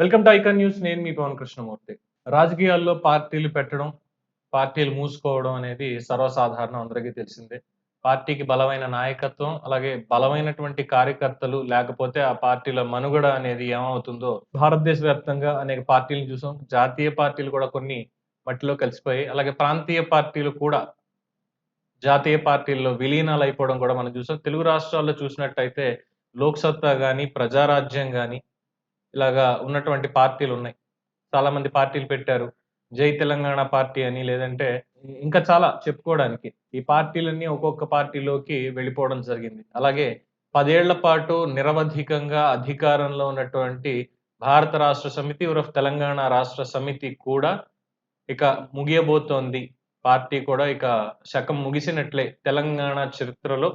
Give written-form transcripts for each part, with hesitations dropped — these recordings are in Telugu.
Welcome to icon news. నేను మీ పవన్ కృష్ణమూర్తి. రాజకీయాల్లో పార్టీలు పెట్టడం, పార్టీలు మూసుకోవడం అనేది సర్వసాధారణం, అందరికీ తెలిసిందే. పార్టీకి బలమైన నాయకత్వం, అలాగే బలమైనటువంటి కార్యకర్తలు లేకపోతే ఆ పార్టీల మనుగడ అనేది ఏమవుతుందో భారతదేశ వ్యాప్తంగా అనేక పార్టీలను చూసాం. జాతీయ పార్టీలు కూడా కొన్ని మట్టిలో కలిసిపోయాయి. అలాగే ప్రాంతీయ పార్టీలు కూడా జాతీయ పార్టీల్లో విలీనాలైపోవడం కూడా మనం చూసాం. తెలుగు రాష్ట్రాల్లో చూసినట్టయితే లోక్‌సత్తా గాని, ప్రజారాజ్యం గాని ఇలాగా ఉన్నటువంటి పార్టీలున్నాయి. చాలా మంది పార్టీలు పెట్టారు. జై తెలంగాణ పార్టీ అని, లేదంటే ఇంకా చాలా చెప్పుకోవడానికి. ఈ పార్టీలన్నీ ఒక్కొక్క పార్టీలోకి వెళ్ళిపోవడం జరిగింది. అలాగే 10 ఏళ్ల పాటు నిరవధికంగా అధికారంలో ఉన్నటువంటి భారత రాష్ట్ర సమితి తెలంగాణ రాష్ట్ర సమితి కూడా ఇక ముగియబోతోంది. పార్టీ కూడా ఇక శకం ముగిసినట్లే. తెలంగాణ చరిత్రలో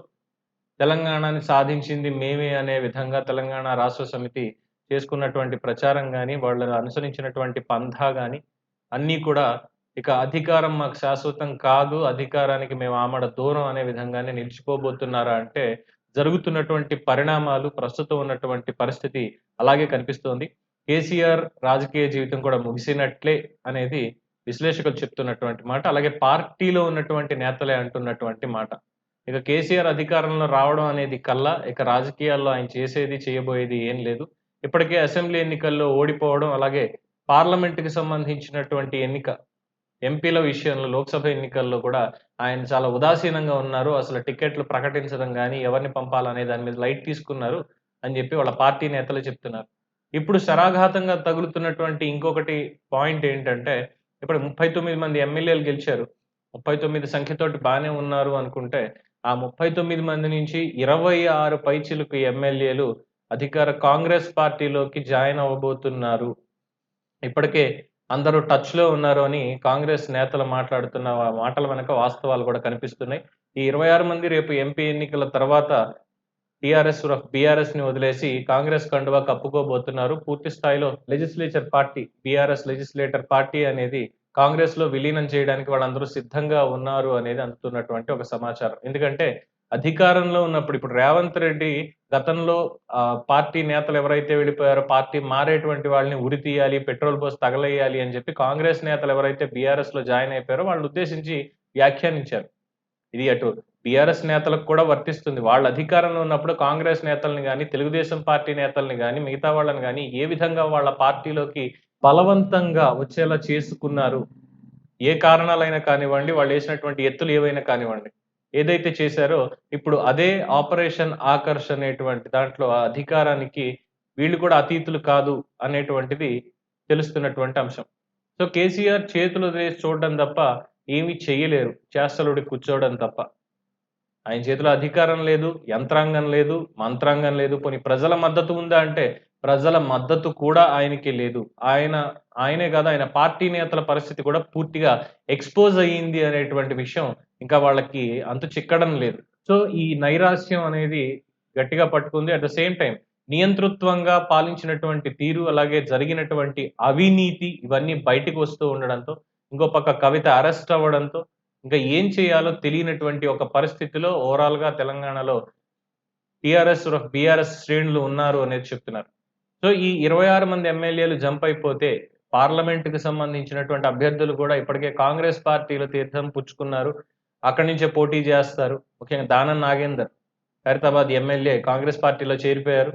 తెలంగాణని సాధించింది మేమే అనే విధంగా తెలంగాణ రాష్ట్ర సమితి చేసుకున్నటువంటి ప్రచారం గాని, వాళ్ళు అనుసరించినటువంటి పంథా గాని, అన్నీ కూడా ఇక అధికారం మాకు శాశ్వతం కాదు, అధికారానికి మేము ఆమడ దూరం అనే విధంగానే నిలిచిపోబోతున్నారా అంటే, జరుగుతున్నటువంటి పరిణామాలు, ప్రస్తుతం ఉన్నటువంటి పరిస్థితి అలాగే కనిపిస్తోంది. కేసీఆర్ రాజకీయ జీవితం కూడా ముగిసినట్లే అనేది విశ్లేషకులు చెప్తున్నటువంటి మాట. అలాగే పార్టీలో ఉన్నటువంటి నేతలే అంటున్నటువంటి మాట. ఇక కేసీఆర్ అధికారంలో రావడం అనేది కల్లా ఇక రాజకీయాల్లో ఆయన చేసేది, చేయబోయేది ఏం లేదు. ఇప్పటికే అసెంబ్లీ ఎన్నికల్లో ఓడిపోవడం, అలాగే పార్లమెంట్‌కి సంబంధించినటువంటి ఎన్నిక, ఎంపీల విషయంలో లోక్సభ ఎన్నికల్లో కూడా ఆయన చాలా ఉదాసీనంగా ఉన్నారు. అసలు టికెట్లు ప్రకటించడం గాని, ఎవరిని పంపాలనే దాని మీద లైట్ తీసుకున్నారు అని చెప్పి వాళ్ళ పార్టీ నేతలే చెప్తున్నారు. ఇప్పుడు శరాఘాతంగా తగులుతున్నటువంటి ఇంకొకటి పాయింట్ ఏంటంటే, ఇప్పుడు 39 మంది ఎమ్మెల్యేలు గెలిచారు. 39 సంఖ్యతోటి బానే ఉన్నారు అనుకుంటే, ఆ 39 మంది నుంచి 26 పైచిలుకు ఎమ్మెల్యేలు అధికార కాంగ్రెస్ పార్టీలోకి జాయిన్ అవ్వబోతున్నారు. ఇప్పటికే అందరూ టచ్‌లో ఉన్నారు అని కాంగ్రెస్ నేతలు మాట్లాడుతున్న మాటల వెనక వాస్తవాలు కూడా కనిపిస్తున్నాయి. ఈ 26 మంది రేపు ఎంపీ ఎన్నికల తర్వాత బీఆర్ఎస్‌ని వదిలేసి కాంగ్రెస్ కండువా కప్పుకోబోతున్నారు. పూర్తి స్థాయిలో legislature party, BRS legislator party అనేది కాంగ్రెస్‌లో విలీనం చేయడానికి వాళ్ళందరూ సిద్ధంగా ఉన్నారు అనేది అందుతున్నటువంటి ఒక సమాచారం. ఎందుకంటే అధికారంలో ఉన్నప్పుడు ఇప్పుడు రేవంత్ రెడ్డి గతంలో పార్టీ నేతలు ఎవరైతే వెళ్ళిపోయారో, పార్టీ మారేటువంటి వాళ్ళని ఉరి తీయాలి, పెట్రోల్ పోసి తగలేయాలి అని చెప్పి కాంగ్రెస్ నేతలు ఎవరైతే బీఆర్ఎస్‌లో జాయిన్ అయిపోయారో వాళ్ళని ఉద్దేశించి వ్యాఖ్యానించారు. ఇది అటు బీఆర్ఎస్ నేతలకు కూడా వర్తిస్తుంది. వాళ్ళు అధికారంలో ఉన్నప్పుడు కాంగ్రెస్ నేతల్ని గాని, తెలుగుదేశం పార్టీ నేతల్ని గాని, మిగతా వాళ్ళని గాని ఏ విధంగా వాళ్ళ పార్టీలోకి బలవంతంగా వచ్చేలా చేసుకున్నారు. ఏ కారణాలైనా కానివ్వండి, వాళ్ళేసినటువంటి ఎత్తులు ఏవైనా కానివ్వండి. ఏదైతే చేశారో ఇప్పుడు అదే ఆపరేషన్ ఆకర్ష్ అనేటువంటి దాంట్లో ఆ అధికారానికి వీళ్ళు కూడా అతీతులు కాదు అనేటువంటిది తెలుస్తున్నటువంటి అంశం. సో, కేసీఆర్ చేతులొదిలేసి చూడడం తప్ప ఏమి చెయ్యలేరు. చేష్టలుడి కూర్చోవడం తప్ప. ఆయన చేతిలో అధికారం లేదు, యంత్రాంగం లేదు, మంత్రాంగం లేదు. పోనీ ప్రజల మద్దతు ఉందా అంటే, ప్రజల మద్దతు కూడా ఆయనకి లేదు. ఆయనే కాదు, ఆయన పార్టీ నేతల పరిస్థితి కూడా పూర్తిగా ఎక్స్‌పోజ్ అయ్యింది అనేటువంటి విషయం ఇంకా వాళ్ళకి అంతు చిక్కడం లేదు. సో, ఈ నైరాశ్యం అనేది గట్టిగా పట్టుకుంది. అట్ ద సేమ్ టైమ్ నియంతృత్వంగా పాలించినటువంటి తీరు, అలాగే జరిగినటువంటి అవినీతి ఇవన్నీ బయటికి వస్తూ ఉండడంతో, ఇంకో పక్క కవిత అరెస్ట్ అవ్వడంతో ఇంకా ఏం చేయాలో తెలియనటువంటి ఒక పరిస్థితిలో ఓవరాల్‌గా తెలంగాణలో బీఆర్ఎస్ శ్రేణులు ఉన్నారు అనేది చెప్తున్నారు. సో, ఈ 26 మంది ఎమ్మెల్యేలు జంప్ అయిపోతే పార్లమెంట్‌కి సంబంధించినటువంటి అభ్యర్థులు కూడా ఇప్పటికే కాంగ్రెస్ పార్టీలో తీర్థం పుచ్చుకున్నారు. అక్కడి నుంచే పోటీ చేస్తారు. ముఖ్యంగా దానం నాగేందర్ ఖైరతాబాద్ ఎమ్మెల్యే కాంగ్రెస్ పార్టీలో చేరిపోయారు.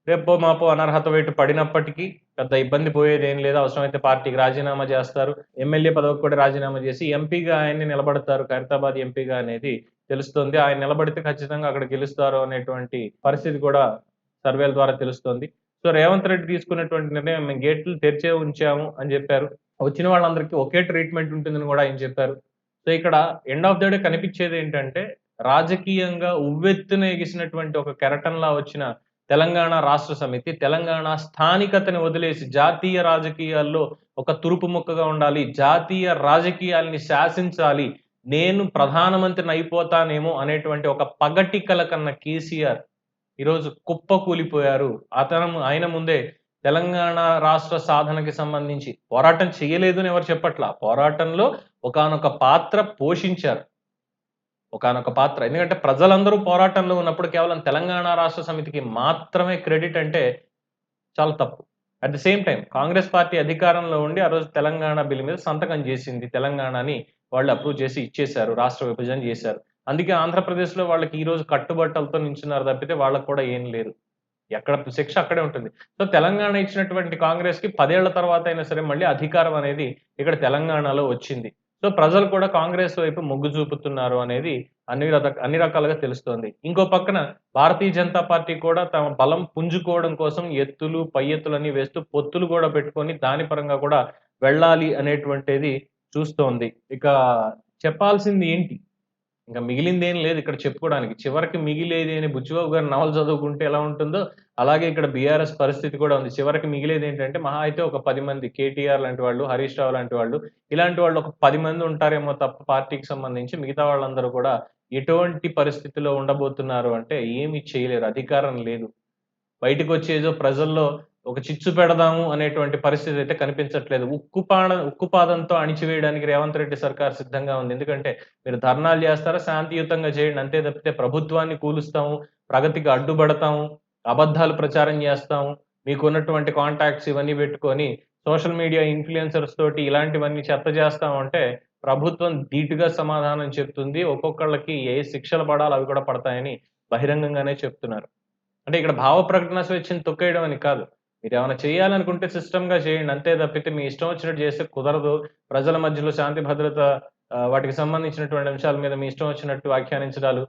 రేపో మాపో అనర్హత వేటు పడినప్పటికీ పెద్ద ఇబ్బంది పోయేదేం లేదు. అవసరమైతే పార్టీకి రాజీనామా చేస్తారు. ఎమ్మెల్యే పదవికి కూడా రాజీనామా చేసి ఎంపీగా ఆయన్ని నిలబడతారు. ఖైరతాబాద్ ఎంపీగా అనేది తెలుస్తోంది. ఆయన నిలబడితే ఖచ్చితంగా అక్కడ గెలుస్తారు అనేటువంటి పరిస్థితి కూడా సర్వేల ద్వారా తెలుస్తోంది. సో, రేవంత్ రెడ్డి తీసుకున్నటువంటి నిర్ణయం మేము గేట్లు తెరిచే ఉంచాము అని చెప్పారు. వచ్చిన వాళ్ళందరికీ ఒకే ట్రీట్‌మెంట్ ఉంటుందని కూడా ఆయన చెప్పారు. సో, ఇక్కడ ఎండ్ ఆఫ్ ద డే కనిపిచ్చేదేంటంటే, రాజకీయంగా ఉవ్వెత్తున ఎగిసినటువంటి ఒక కెరటంలా వచ్చిన తెలంగాణ రాష్ట్ర సమితి, తెలంగాణ స్థానికతని వదిలేసి జాతీయ రాజకీయాల్లో ఒక తురుపు ముక్కగా ఉండాలి. జాతీయ రాజకీయాల్ని శాసించాలి. నేను ప్రధానమంత్రిని అయిపోతానేమో అనేటువంటి ఒక పగటి కల కన్న కేసీఆర్ ఈరోజు కుప్పకూలిపోయారు. ఆయన ముందే తెలంగాణ రాష్ట్ర సాధనకి సంబంధించి పోరాటం చేయలేదు అని ఎవరు చెప్పట్లా. పోరాటంలో ఒకానొక పాత్ర పోషించారు. ఒకానొక పాత్ర. ఎందుకంటే ప్రజలందరూ పోరాటంలో ఉన్నప్పుడు కేవలం తెలంగాణ రాష్ట్ర సమితికి మాత్రమే క్రెడిట్ అంటే చాలా తప్పు. At the same time Congress party అధికారంలో ఉండి ఆ రోజు తెలంగాణ బిల్ మీద సంతకం చేసింది. తెలంగాణని వాళ్ళు అప్రూవ్ చేసి ఇచ్చేశారు. రాష్ట్ర విభజన చేశారు. అందుకే ఆంధ్రప్రదేశ్‌లో వాళ్ళకి ఈ రోజు కట్టుబట్టలతో నించున్నారు తప్పితే వాళ్ళకి కూడా ఏం లేదు. ఎక్కడ శిక్ష అక్కడే ఉంటుంది. సో, తెలంగాణ ఇచ్చినటువంటి కాంగ్రెస్‌కి 10 ఏళ్ల తర్వాత అయినా సరే మళ్ళీ అధికారం అనేది ఇక్కడ తెలంగాణలో వచ్చింది. సో, ప్రజలు కూడా కాంగ్రెస్ వైపు మొగ్గు చూపుతున్నారు అనేది అన్ని రకాలుగా తెలుస్తోంది. ఇంకో పక్కన భారతీయ జనతా పార్టీ కూడా తమ బలం పుంజుకోవడం కోసం ఎత్తులు, పై ఎత్తులన్నీ వేస్తూ పొత్తులు గూడా పెట్టుకొని దాని పరంగా కూడా వెళ్ళాలి అనేటువంటిది చూస్తోంది. ఇక చెప్పాల్సింది ఏంటి? ఇంక మిగిలిందేం లేదు ఇక్కడ చెప్పుకోడానికి. చివరికి మిగిలేది అని బుచ్చిబాబు గారి నవల చదువుకుంటే ఎలా ఉంటుందో, అలాగే ఇక్కడ బీఆర్ఎస్ పరిస్థితి కూడా ఉంది. చివరికి మిగిలేదేంటంటే మహా అయితే ఒక 10 మంది కేటీఆర్ లాంటి వాళ్ళు, హరీష్ రావు లాంటి వాళ్ళు, ఇలాంటి వాళ్ళు ఒక 10 మంది ఉంటారేమో తప్ప పార్టీకి సంబంధించి మిగతా వాళ్ళందరూ కూడా ఎటువంటి పరిస్థితిలో ఉండబోతున్నారు అంటే ఏమి చేయలేరు. అధికారం లేదు. బయటికొచ్చి ఏదో ప్రజల్లో ఒక చిచ్చు పెడదాము అనేటువంటి పరిస్థితి అయితే కనిపించట్లేదు. ఉక్కుపాదంతో అణిచివేయడానికి రేవంత్ రెడ్డి సర్కార్ సిద్ధంగా ఉంది. ఎందుకంటే మీరు ధర్నాలు చేస్తారా శాంతియుతంగా చేయండి. అంతే తప్పితే ప్రభుత్వాన్ని కూలుస్తాము, ప్రగతికి అడ్డుపడతాము, అబద్ధాలు ప్రచారం చేస్తాము, మీకున్నటువంటి కాంటాక్ట్స్ ఇవన్నీ పెట్టుకొని సోషల్ మీడియా ఇన్‌ఫ్లుయెన్సర్స్ తోటి ఇలాంటివన్నీ చెత్త చేస్తాము అంటే ప్రభుత్వం ధీటుగా సమాధానం చెప్తుంది. ఒక్కొక్కళ్ళకి ఏ శిక్షలు పడాలో అవి కూడా పడతాయని బహిరంగంగానే చెప్తున్నారు. అంటే ఇక్కడ భావ ప్రకటన స్వేచ్ఛని తొక్కేయడం అని కాదు. మీరేమైనా చేయాలనుకుంటే సిస్టమ్‌గా చేయండి. అంతే తప్పితే మీ ఇష్టం వచ్చినట్టు చేస్తే కుదరదు. ప్రజల మధ్యలో శాంతి భద్రత వాటికి సంబంధించినటువంటి అంశాల మీద మీ ఇష్టం వచ్చినట్టు వ్యాఖ్యానించడాలు,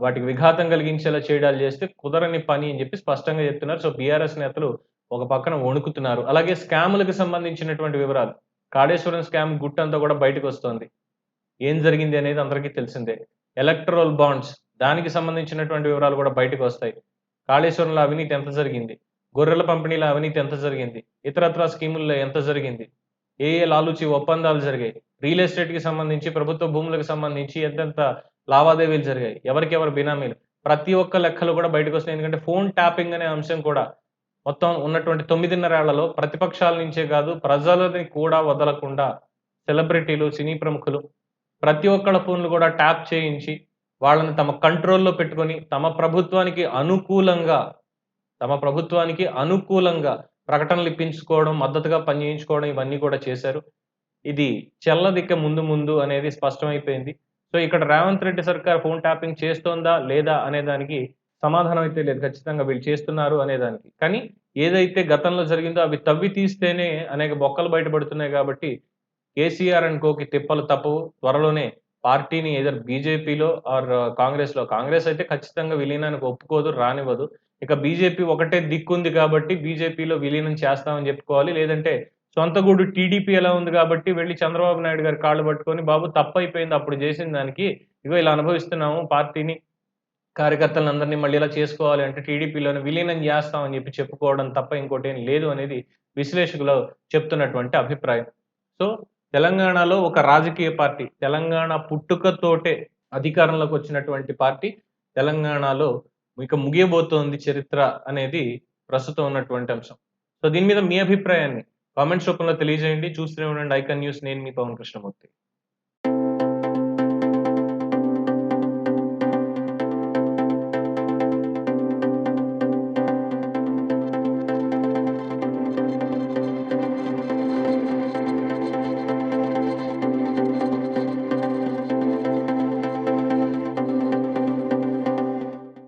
వాటికి విఘాతం కలిగించేలా చేయడాలు చేస్తే కుదరని పని అని చెప్పి స్పష్టంగా చెప్తున్నారు. సో, బీఆర్ఎస్ నేతలు ఒక పక్కన వణుకుతున్నారు. అలాగే స్కాములకు సంబంధించినటువంటి వివరాలు. కాళేశ్వరం స్కామ్ గుట్టంతా కూడా బయటకొస్తోంది. ఏం జరిగింది అనేది అందరికీ తెలిసిందే. ఎలక్టరల్ బాండ్స్ దానికి సంబంధించినటువంటి వివరాలు కూడా బయటకొస్తాయి. కాళేశ్వరంలో అవినీతి ఎంత జరిగింది? గొర్రెల పంపిణీలో అవినీతి ఎంత జరిగింది? ఇతరత్రా స్కీముల్లో ఎంత జరిగింది? ఏ లాలూచి ఒప్పందాలు జరిగాయి? రియల్ ఎస్టేట్‌కి సంబంధించి, ప్రభుత్వ భూములకు సంబంధించి ఎంతెంత లావాదేవీలు జరిగాయి? ఎవరికెవరు బినామీలు? ప్రతి ఒక్క లెక్కలు కూడా బయటకొస్తున్నాయి. ఎందుకంటే ఫోన్ ట్యాపింగ్ అనే అంశం కూడా మొత్తం ఉన్నటువంటి 9.5 ఏళ్లలో ప్రతిపక్షాల నుంచే కాదు, ప్రజలని కూడా వదలకుండా సెలబ్రిటీలు, సినీ ప్రముఖులు ప్రతి ఒక్కళ్ళ ఫోన్‌లు కూడా ట్యాప్ చేయించి, వాళ్ళని తమ కంట్రోల్‌లో పెట్టుకొని, తమ ప్రభుత్వానికి అనుకూలంగా ప్రకటనలిప్పించుకోవడం, మద్దతుగా పనిచేయించుకోవడం ఇవన్నీ కూడా చేశారు. ఇది చెల్లదిక ముందు ముందు అనేది స్పష్టమైపోయింది. సో, ఇక్కడ రేవంత్ రెడ్డి సర్కార్ ఫోన్ ట్యాపింగ్ చేస్తోందా? లేదా? అనే దానికి సమాధానం అయితే లేదు. ఖచ్చితంగా వీళ్ళు చేస్తున్నారు అనేదానికి. కానీ ఏదైతే గతంలో జరిగిందో అవి తవ్వి తీస్తేనే అనేక బొక్కలు బయటపడుతున్నాయి గాబట్టి, కేసీఆర్ అండ్ కోకి తిప్పలు తప్పవు. త్వరలోనే పార్టీని ఎయిదర్ బీజేపీలో ఆర్ కాంగ్రెస్‌లో కాంగ్రెస్ అయితే ఖచ్చితంగా విలీనానికి ఒప్పుకోదు, రానివ్వదు. ఇక బీజేపీ ఒకటే దిక్కుంది కాబట్టి బీజేపీలో విలీనం చేస్తామని చెప్పుకోవాలి. లేదంటే సొంత గూడు టీడీపీ ఎలా ఉంది కాబట్టి వెళ్లి చంద్రబాబు నాయుడు గారి కాళ్ళు పట్టుకొని, బాబు తప్పైపోయింది అప్పుడు చేసిన దానికి. ఇగో ఇలా అనుభవిస్తున్నాము పార్టీని, కార్యకర్తలందరిని మళ్ళీ ఇలా చేసుకోవాలి అంటే టీడీపీలోనే విలీనం చేస్తాం అని చెప్పి చెప్పుకోవడం తప్ప ఇంకోటేం లేదు అనేది విశ్లేషకులు చెప్తున్నటువంటి అభిప్రాయం. సో, తెలంగాణలో ఒక రాజకీయ పార్టీ, తెలంగాణ పుట్టుకతోటే అధికారంలోకొచ్చినటువంటి పార్టీ, తెలంగాణలో ఇక ముగియబోతోంది చరిత్ర అనేది ప్రస్తుతం ఉన్నటువంటి అంశం. సో, దీని మీద మీ అభిప్రాయాన్ని కామెంట్స్ రూపంలో తెలియజేయండి. చూస్తూనే ఉండండి ఐకాన్ న్యూస్. నేను మీ పవన్ కృష్ణమూర్తి.